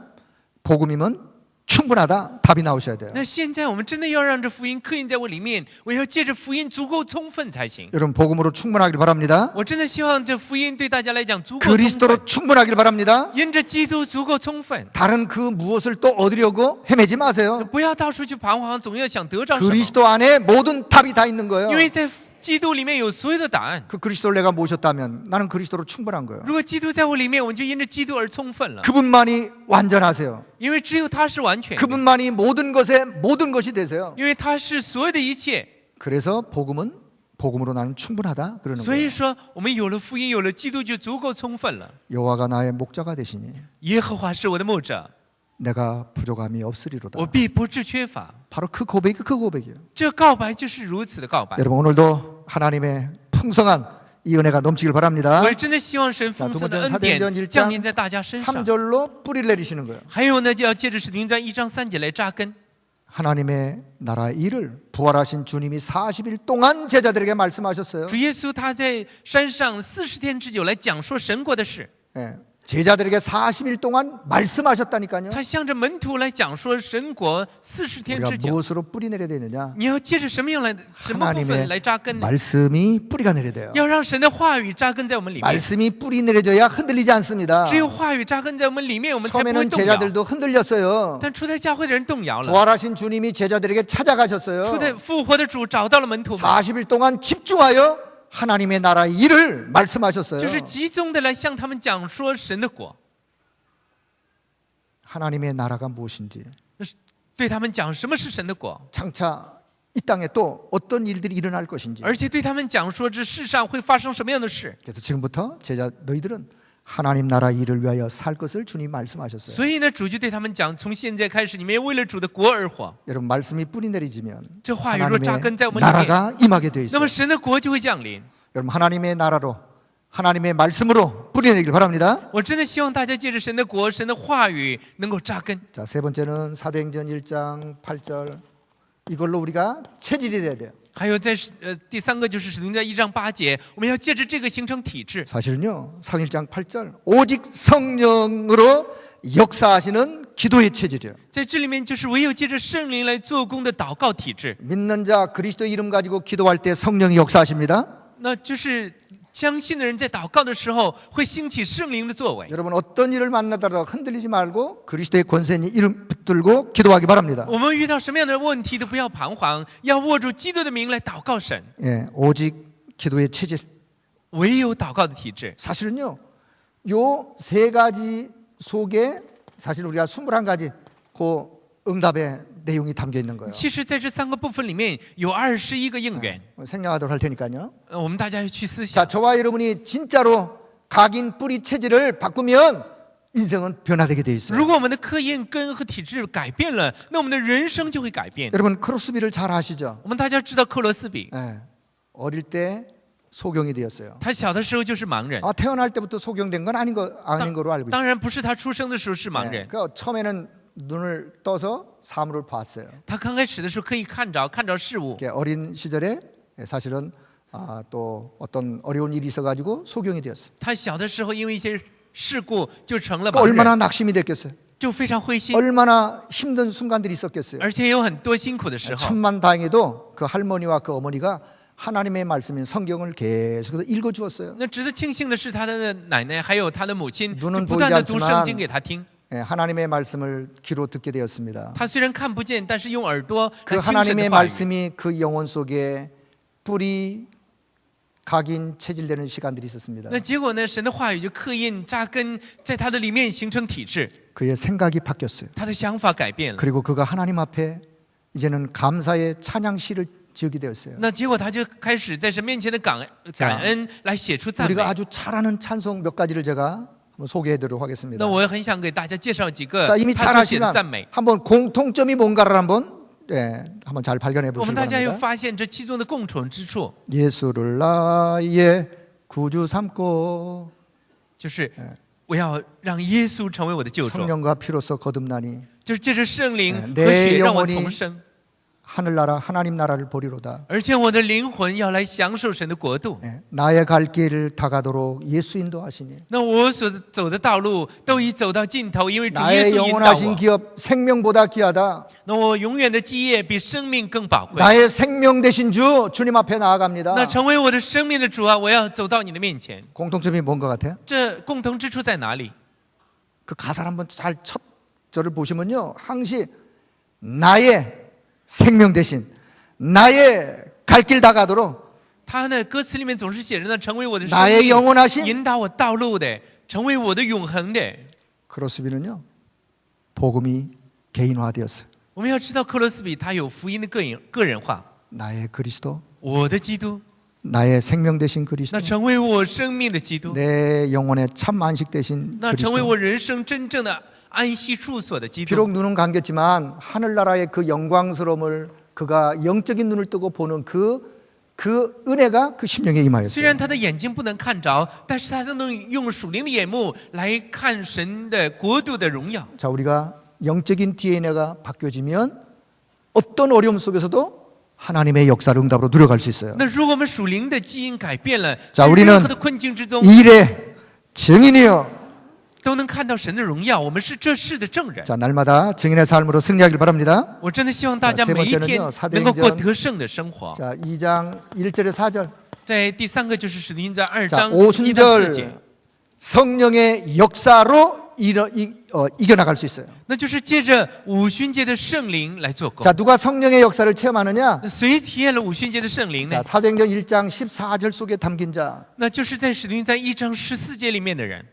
복음이면 충분하다. 답이 나오셔야 돼요. 那现在我们真的要让这福音刻印在我里面，我要借着福音足够充分才行。 여러분 복음으로 충분하길 바랍니다. 我真的希望这福音对大家来讲足够充分， 그리스도로 충분하길 바랍니다. 因着基督足够充分， 다른 그 무엇을 또 얻으려고 헤매지 마세요. 不要到处去彷徨，总要想得着什么。 그리스도 안에 모든 답이 다 있는 거예요. 因为在基督里面有所有的答案。 그 그리스도를 내가 모셨다면 나는 그리스도로 충분한 거예요. 如果基督在我里面，我们就因着基督而充分了， 그분만이 완전하세요. 因为只有他是完全的， 그분만이 모든 것에 모든 것이 되세요. 因为他是所有的一切。 그래서 복음은 복음으로 나는 충분하다 그러는 所以 거예요. 说，我们有了福音，有了基督，就足够充分了。 여호와가 나의 목자가 되시니 耶和华是我的牧者， 내가 부족함이 없으리로다. 我必不致缺乏。 바로 그 고백이 그 고백이에요. 这告白就是如此的告白。 여러분 오늘도 하나님의 풍성한 이 은혜가 넘치길 바랍니다. 我也真的希望神丰盛的恩典降临在大家身上。 3절로 뿌리를 내리시는 거예요. 还有呢，就要借着使徒行传1章3节来扎根。 하나님의 나라의 일을 부활하신 주님이 40일 동안 제자들에게 말씀하셨어요. 主耶稣他在山上40天之久来讲说神国的事， 예, 제자들에게 40일 동안 말씀하셨다니까요. 他向着门徒来讲说神国40天 우리가 之久。 무엇으로 뿌리 내려야 되느냐? 你要借着什么样来什么部 하나님의 分来扎根呢？ 말씀이 뿌리가 내려야 돼요. 要让神的话语扎根在我们里面。 말씀이 뿌리 내려져야 흔들리지 않습니다. 只有话语扎根在我们里面，我们才不会 처음에는 动摇。 제자들도 흔들렸어요. 但初代教会的人动摇了， 부활하신 주님이 제자들에게 初 찾아가셨어요. 代复活的主找到了门徒们， 40일 동안 집중하여 하나님의 나라의 일을 말씀하셨어요. 就是集中的来向他们讲说神的国， 하나님의 나라가 무엇인지 对他们讲什么是神的国， 장차 이 땅에 또 어떤 일들이 일어날 것인지. 而且对他们讲说这世上会发生什么样的事。 그래서 지금부터 제자 너희들은 하나님 나라 일을 위하여 살 것을 주님 말씀하셨어요. 所以呢，主就对他们讲，从现在开始，你们要为了主的国而活。 여러분 말씀이 뿌리 내리지면 这话语若扎根在我们里面， 나라가 임하게 돼 那么 있어요. 神的国就会降临。 여러분 하나님의 나라로 하나님의 말씀으로 뿌리 내리길 바랍니다. 我真的希望大家借着神的国、神的话语能够扎根。 자, 세 번째는 사도행전 1장 8절 이걸로 우리가 체질이 돼야 돼요. 还有第三个就是使徒行传1章8节，我们要借着这个形成体制。 사실은요. 사도행 1장 8절 오직 성령으로 역사하시는 기도의 체질이에요. 在这里面就是唯有借着圣灵来做工的祷告体制， 믿는 자 그리스도 이름 가지고 기도할 때 성령이 역사하십니다. 那就是相信的人在祷告的时候会兴起圣灵的作为。 여러분 어떤 일을 만나더라도 흔들리지 말고 그리스도의 권세니 이름 붙들고 기도하기 바랍니다. 我们遇到什么样的问题都不要彷徨，要握住基督的名来祷告神。 예, 오직 기도의 체질. 唯有祷告的体制。 사실은요. 요 세 가지 속에 사실 우리가 21가지 그 응답의 내용이 담겨 있는 거예요. 其实，在这三个部分里面有21个应允， 생략하도록 할 테니까요. 我们大家去思 자, 想。 저와 여러분이 진짜로 각인 뿌리 체질을 바꾸면 인생은 변화되게 돼 如 있어요. 果我们的刻印根和体质改变了，那我们的人生就会改变。 여러분 크로스비를 잘 아시죠? 我们大家知道克罗斯比， 예, 어릴 때 소경이 되었어요. 他小的时候就是盲人， 태어날 때부터 소경된 건 아닌 거로 알고 当 있어요. 然不是他出生的时候是盲人， 처음에는 눈을 떠서 사물을 봤어요. 他刚开始的时候可以看着事物， 어린 시절에 사실은 또 어떤 어려운 일이 있어가지고 소경이 되었어요. 他小的时候因为一些事故就成了盲 얼마나 人， 낙심이 됐겠어요. 就非常灰心， 얼마나 힘든 순간들이 있었겠어요. 而且有很多辛苦的时候。 천만다행히도 그 할머니와 그 어머니가 하나님의 말씀인 성경을 계속해서 읽어주었어요. 那值得庆幸的是，他的奶奶还有他的母亲 눈은 就不断的 보이지 读 않지만 圣经给他听。 하나님의 말씀을 귀로 듣게 되었습니다. 他虽然看不见，但是用耳朵 그 来听神 하나님의 的话语。 말씀이 그 영혼 속에 뿌리 각인 체질되는 시간들이 있었습니다. 那结果呢？神的话语就刻印扎根在他的里面，形成体质， 그의 생각이 바뀌었어요. 他的想法改变了。 그리고 그가 하나님 앞에 이제는 감사의 찬양시를 지으게 되었어요. 那结果他就开始在神面前的感恩来写出赞美。 우리가 아주 잘하는 찬송 몇 가지를 제가 한번 소개해드리도록 하겠습니다. 那我很想给大家介绍几个 이미 他所写的赞 잘하시면 美。 한번 공통점이 뭔가를 한번 잘 발견해 我 보시기 们大家又 바랍니다. 发现这其中的共同之处， 예수를 나의 구주 삼고 就是我要让耶稣成为我的救主， 성령과 피로써 거듭나니 就是借着圣灵 내 和血让我 영혼이 重生， 하늘나라 하나님 나라를 보리로다. 而且我的灵魂要来享受神的国度。 나의 갈 길을 다가도록 예수 인도하시니 那我所走的道路都已走到尽头，因为主耶 나의 稣引导 영원하신 我。 기업 생명보다 귀하다. 那我永远的基业比生命更宝贵。 나의 생명 되신 주님 앞에 나아갑니다. 那成为我的生命的主啊，我要走到你的面前。 공통점이 뭔 것 같아요? 这共同之处在哪里？ 그 가사를 한번 잘 첫 절을 보시면요, 항시 나의 생명 대신 나의 갈 길 다가도록 他的歌词里面总是写着呢，成为我的生 나의 命， 영원하신 引导我道路的，成为我的永恒的。 크로스비는요, 복음이 개인화되었어요. 我们要知道，克罗斯比他有福音的个人化， 나의 그리스도, 我的基督， 나의 생명 대신 그리스도, 那成为我生命的基督， 내 영혼의 참 안식 대신 那成为 그리스도. 我人生真正的安息处所的基督。 비록 눈은 감겼지만 하늘나라의 그 영광스러움을 그가 영적인 눈을 뜨고 보는 그 은혜가 그 심령에 虽 임하였어요. 然他的眼睛不能看着，但是他都能用属灵的眼目来看神的国度的荣耀。 자, 우리가 영적인 DNA가 바뀌어지면 어떤 어려움 속에서도 하나님의 역사를 응답으로 누려갈 수 있어요. 那如果我们属灵的基因改变了， 자 在 우리는 任何的困境之中 일의 증인이요. 都能看到神的荣耀，我们是这事的证人。 자, 날마다 증인의 삶으로 승리하길 바랍니다. 我真的希望大家 세 每一 번째는요 天 사도행전 能够过得胜的生活。 자, 2장 1절에 4절. 在第三个就是使徒行传2 자, 章1到4节， 오순절 성령의 역사로 이겨나갈 수 있어요. 那就是借着五旬节的圣灵来做工。 자, 누가 성령의 역사를 체험하느냐? 那谁体验了五旬节的圣灵 자, 呢？ 사도행전 1장 14절 속에 담긴 자. 那就是在使徒行传1章14节里面的人。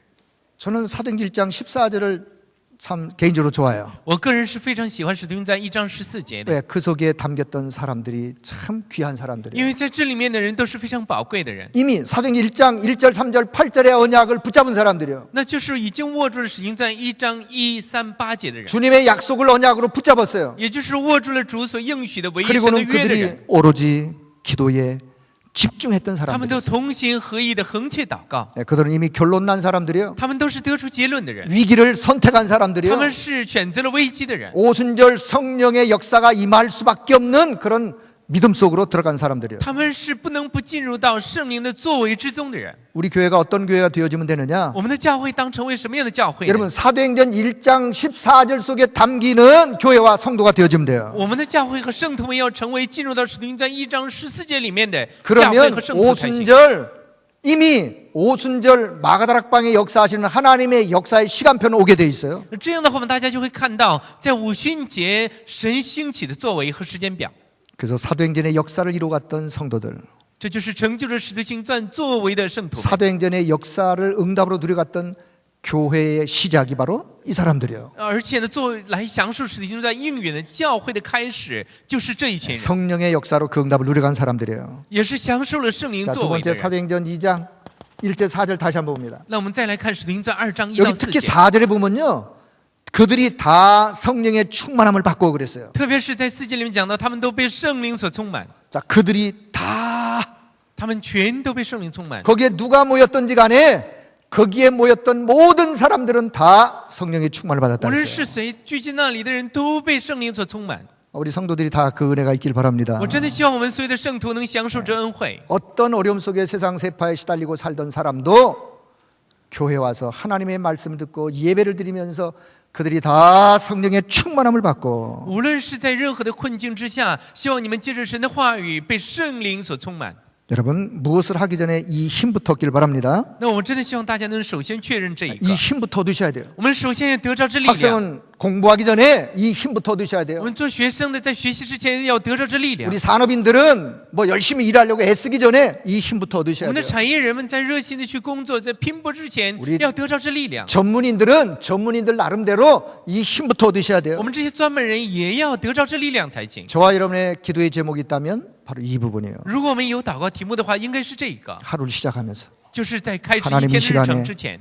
저는 사도행전 1장 14절을 참 개인적으로 좋아해요. 我个人是非常喜欢使徒行传1章14节的， 왜? 그 속에 담겼던 사람들이 참 귀한 因 사람들이에요. 为在这里面的人都是非常宝贵的人， 이미 사도행전 1장 1절 3절 8절의 언약을 붙잡은 사람들이에요. 那就是已经握住了使徒行传1章1、3、8节的人， 주님의 약속을 언약으로 붙잡았어요. 也就是握住了主所应许的唯一神的 그리고는 约的人。 그들이 오로지 기도에 집중했던 他们都 사람들이에요. 同心合意的恒切祷告， 네, 그들은 이미 결론 난 사람들이에요. 他们都是得出结论的人， 위기를 선택한 他 사람들이에요. 们是选择了危机的人。 오순절 성령의 역사가 임할 수밖에 없는 그런 믿음 속으로 들어간 사람들이에요. 他们是不能不进入到圣灵的作为之中的人。 우리 교회가 어떤 교회가 되어지면 되느냐? 我们的教会当成为什么样的教会呢？ 여러분 사도행전 1장 14절 속에 담기는 교회와 성도가 되어지면 돼요. 我们的教会和圣徒们要成为进入到使徒行传1章14节里面的教会 그러면 和圣徒才行。 오순절 이미 오순절 마가다락방에 역사하시는 하나님의 역사의 시간표는 오게 돼 있어요. 这样的话，我们大家就会看到，在五旬节神兴起的作为和时间表， 그래서 사도행전의 역사를 이루어갔던 성도들, 这就是成就了使徒行传作为的圣徒们。 사도행전의 역사를 응답으로 누려갔던 교회의 시작이 바로 이 사람들이에요. 而且呢，作为来享受使徒行传应允的教会的开始，就是这一群人， 성령의 역사로 그 응답을 누려간 사람들이에요. 也是享受了圣灵 자, 두 作为的 번째 人。 사도행전 2장 1절 4절 다시 한번 봅니다. 那我们再来看使徒行传2章1到 여기 4 특히 节， 4절에 보면요, 그들이 다 성령의 충만함을 받고 그랬어요. 特别是在4节里面讲到，他们都被圣灵所充满。 자, 그들이 다他们全都被圣灵充满。 거기에 누가 모였던지 간에 거기에 모였던 모든 사람들은 다 성령의 충만을 无 받았다 论 했어요. 是谁聚集那里的人都被圣灵所充满。 우리 성도들이 다 그 은혜가 있길 바랍니다. 我真的希望我们所有的圣徒能享受这恩惠。 어떤 어려움 속에 세상 세파에 시달리고 살던 사람도 교회 와서 하나님의 말씀을 듣고 예배를 드리면서 그들이 다 성령의 충만함을 받고 无论是在任何的困境之下，希望你们借着神的话语被圣灵所充满。 여러분 무엇을 하기 전에 이 힘부터 얻길 바랍니다. 那我真的希望大家能首先确认这一 이 个， 힘부터 얻으셔야 돼요. 我们首先要得着这力量。 학생은 공부하기 전에 이 힘부터 얻으셔야 我 돼요. 们做学生的在学习之前要得着这力量。 우리 산업인들은 뭐 열심히 일하려고 애쓰기 전에 이 힘부터 我 얻으셔야 们的 돼요. 产业人们在热心的去工作，在拼搏之前 우리 要得着这力量。 전문인들은 전문인들 나름대로 이 힘부터 얻으셔야 我 돼요. 们这些专门人也要得着这力量才行。 저와 여러분의 기도의 제목이 있다면 바로 이 부분이에요. 如果我们有祷告题目的话，应该是这个， 하루를 시작하면서 就是在开始 하나님 一天的日 시간에 程之前，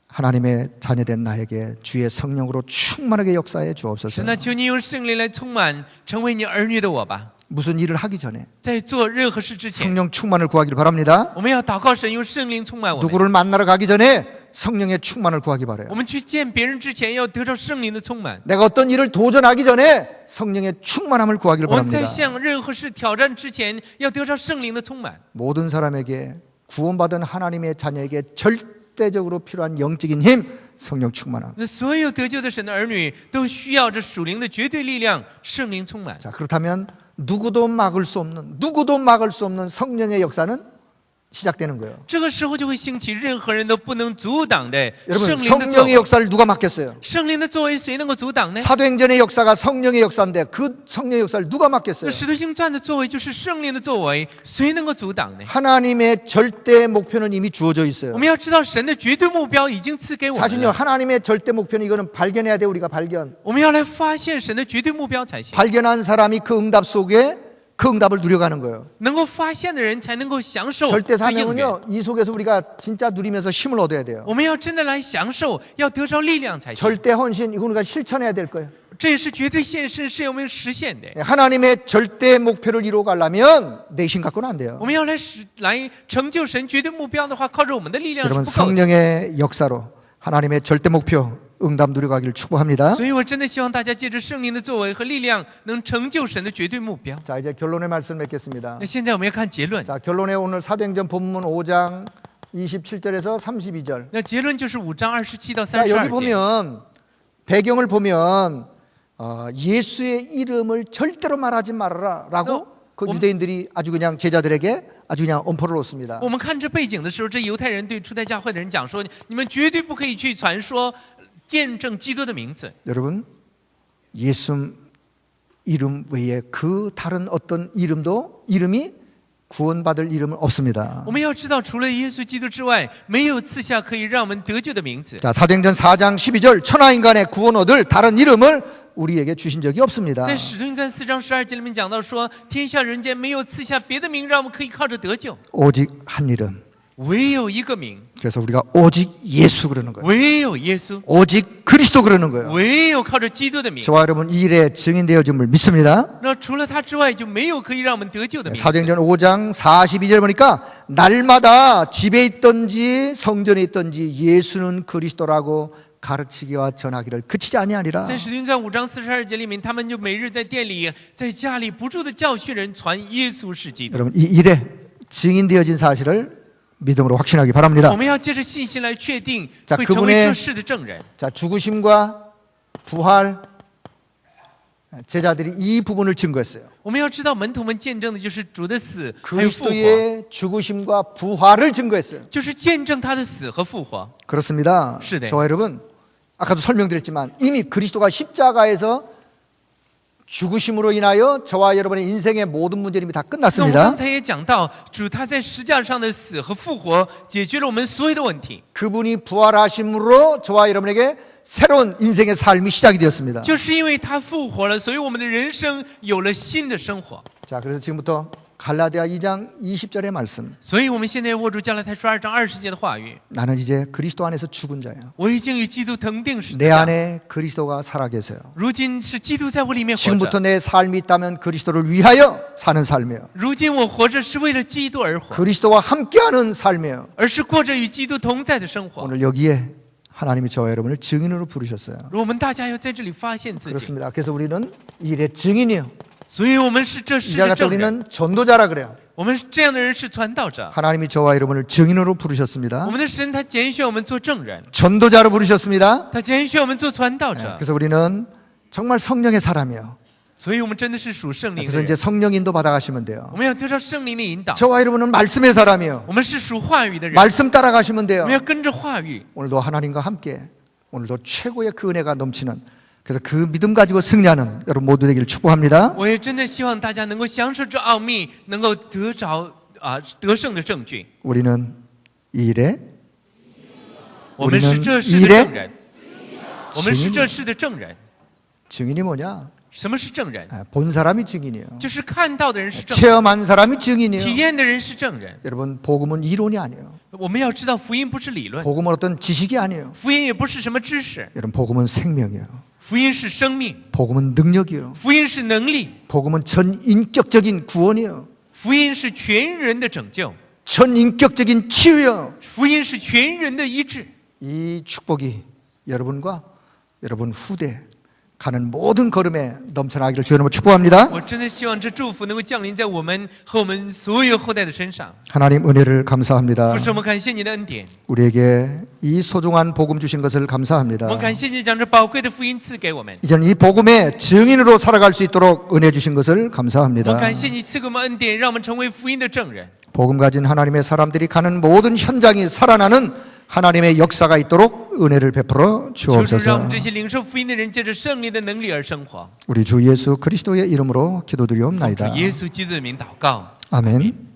하나님의 자녀된 나에게 주의 성령으로 충만하게 역사해 주옵소서. 神啊，求你用圣灵来充满，成为你儿女的我吧。 무슨 일을 하기 전에 在做任何事之前， 성령 충만을 구하기를 바랍니다. 我们要祷告神用圣灵充满我们。 누구를 만나러 가기 전에 성령의 충만을 구하기 바라요. 我们去见别人之前，要得着圣灵的充满。 내가 어떤 일을 도전하기 전에 성령의 충만함을 구하기를 我们在 바랍니다. 向任何事挑战之前，要得着圣灵的充满。 모든 사람에게 구원받은 하나님의 자녀에게 절대적으로 필요한 영적인 힘, 성령 충만함. 那所有得救的神的儿女都需要这属灵的绝对力量，圣灵充满。 자, 그렇다면 누구도 막을 수 없는 성령의 역사는 시작되는 거예요. 这个时候就会兴起任何人都不能阻挡的 여러분 圣灵的作 성령의 为。 역사를 누가 맡겠어요? 圣灵的作为谁能够阻挡呢？ 사도행전의 역사가 성령의 역사인데 그 성령의 역사를 누가 那 맡겠어요? 使徒行传的作为就是圣灵的作为，谁能够阻挡呢？ 하나님의 절대 목표는 이미 주어져 我 있어요. 们要知道神的绝对目标已经赐给我们 사실요 了。 하나님의 절대 목표는 이거는 발견해야 돼. 우리가 발견. 我们要来发现神的绝对目标才行。 발견한 사람이 그 응답 속에 그 응답을 누려가는 거예요. 能够发现的人才能够享受 절대 这应允。 사명은요 이 속에서 우리가 진짜 누리면서 힘을 얻어야 돼요. 我们要真的来享受，要得着力量才行。 절대 헌신 이거 우리가 실천해야 될 거예요. 这也是绝对献身，是我们实现的。 하나님의 절대 목표를 이루어 가려면 내 힘 갖고는 안 돼요. 我们要来成就神绝对目标的话，靠着我们的力量是 여러분 不够的。 성령의 역사로 하나님의 절대 목표 응답 누려가기를 축복합니다. 所以我真的希望大家借着圣灵的作为和力量，能成就神的绝对目标。 자 이제 결론의 말씀 맺겠습니다. 那现在我们要看结论。 자 결론에 오늘 사도행전 본문 5장 27절에서 32절. 那结论就是5章27到 자 여기 32节。 보면 배경을 보면 예수의 이름을 절대로 말하지 말아라라고 그 유대인들이 아주 그냥 제자들에게 아주 그냥 엄포를 놓습니다. 我们看这背景的时候，这犹太人对初代教会的人讲说：“你们绝对不可以去传说见证基督的名字。 여러분 예수 이름 외에 그 다른 어떤 이름이 구원받을 이름은 없습니다. 我们要知道，除了耶稣基督之外，没有赐下可以让我们得救的名字。 자 사도행전 4장 12절 천하인간의 구원 얻을 다른 이름을 우리에게 주신 적이 없습니다. 在使徒行传4章12节里面讲到说，天下人间没有赐下别的名，让我们可以靠着得救， 오직 한 이름. 唯有一个名， 그래서 우리가 오직 예수 그러는 거예요. 唯有耶稣， 오직 그리스도 그러는 거예요. 唯有靠着基督的名。 저와 여러분 이 일에 증인되어짐을 믿습니다. 那除了他之外，就没有可以让我们得救的名字。 사도행전 5장 42절 보니까 날마다 집에 있든지 성전에 있든지 예수는 그리스도라고 가르치기와 전하기를 그치지 아니하리라. 在使徒行传5章42节里面，他们就每日在店里、在家里不住的教训人，传耶稣是基督。 여러분 이 일에 증인되어진 사실을 믿음으로 확신하기 바랍니다. 我们要借着信心来确定， 자 会成为 그분의 这事的证人。 자 죽으심과 부활 제자들이 이 부분을 증거했어요. 我们要知道，门徒们见证的就是主的死还有复活， 그리스도의 죽으심과 부활을 증거했어요. 就是见证他的死和复活。 그렇습니다. 是的. 저와 여러분 아까도 설명드렸지만 이미 그리스도가 십자가에서 죽으심으로 인하여 저와 여러분의 인생의 모든 문제는 이미 다 那我们 끝났습니다. 刚才也讲到，主他在十架上的死和复活，解决了我们所有的问题。 그분이 부활하심으로 저와 여러분에게 새로운 인생의 삶이 시작이 되었습니다. 就是因为他复活了，所以我们的人生有了新的生活。 자, 그래서 지금부터 갈라디아 2장 20절의 말씀. 所以我们现在握住加拉太书2章20节的话语， 나는 이제 그리스도 안에서 죽은 자야. 我已经与基督同定十字 내 架， 안에 그리스도가 살아 계세요. 如今是基督在我里面活 지금부터 着。 내 삶이 있다면 그리스도를 위하여 사는 삶이에요. 如今我活着是为了基督而活， 그리스도와 함께하는 삶이에요. 而是过着与基督同在的生活。 오늘 여기에 하나님이 저와 여러분을 증인으로 부르셨어요. 我们大家要在这里发现自己， 그렇습니다. 그래서 우리는 이 일의 증인이요. 所以我们是这世 이자 的 같은 证人。 우리는 전도자라 그래요. 我们这样的人是传道者。 하나님이 저와 여러분을 증인으로 我 부르셨습니다. 们的神他拣选我们做证人， 전도자로 부르셨습니다. 他拣选我们做传道者， 그래서 우리는 정말 성령의 사람이에요. 所以我们真的是属圣灵的 그래서 이제 人。 성령 인도 받아가시면 돼요. 我们要得到圣灵的引导。 저와 여러분은 말씀의 사람이에요. 我们是属话语的人， 말씀 따라가시면 我 돼요. 们要跟着话语。 오늘도 하나님과 함께 오늘도 최고의 그 은혜가 넘치는 그래서 그 믿음 가지고 승리하는 여러분 모두 되기를 축복합니다. 我也真的希望大家能够享受这奥秘，能够得着得胜的证据。 우리는 이 일에 我们是这世的证人，我们是这世的证人。 증인이 뭐냐? 什么是证人？ 본 사람이 증인이에요. 就是看到的人是证人， 체험한 사람이 증인이에요. 体验的人是证人。 여러분 복음은 이론이 아니에요. 我们要知道，福音不是理论， 복음은 어떤 지식이 아니에요. 福音也不是什么知识， 여러분 복음은 생명이에요. 福音是生命， 복음은 능력이에요. 福音是能力， 복음은 전인격적인 구원이에요. 福音是全人的拯救， 전인격적인 치유요. 福音是全人的医治。 이 축복이 여러분과 여러분 후대 가는 모든 걸음에 넘쳐나기를 주여 이름으로 축복합니다. 我真的希望这祝福能够降临在我们和我们所有后代的身上。 하나님 은혜를 감사합니다. 父神，我们感谢你的恩典， 우리에게 이 소중한 복음 주신 것을 감사합니다. 我们感谢你将这宝贵的福音赐给我们。 이제는 이 복음의 증인으로 살아갈 수 있도록 은혜 주신 것을 我 감사합니다. 们感谢你赐给我们恩典，让我们成为福音的证人。 복음 가진 하나님의 사람들이 가는 모든 현장이 살아나는 하나님의 역사가 있도록 은혜를 베풀어 求主让我 주옵소서. 们这些领受福音的人，借着圣灵的能力而生活。 우리 주 예수 그리스도의 이름으로 奉 기도드리옵나이다. 主耶稣基督的名祷告， 아멘.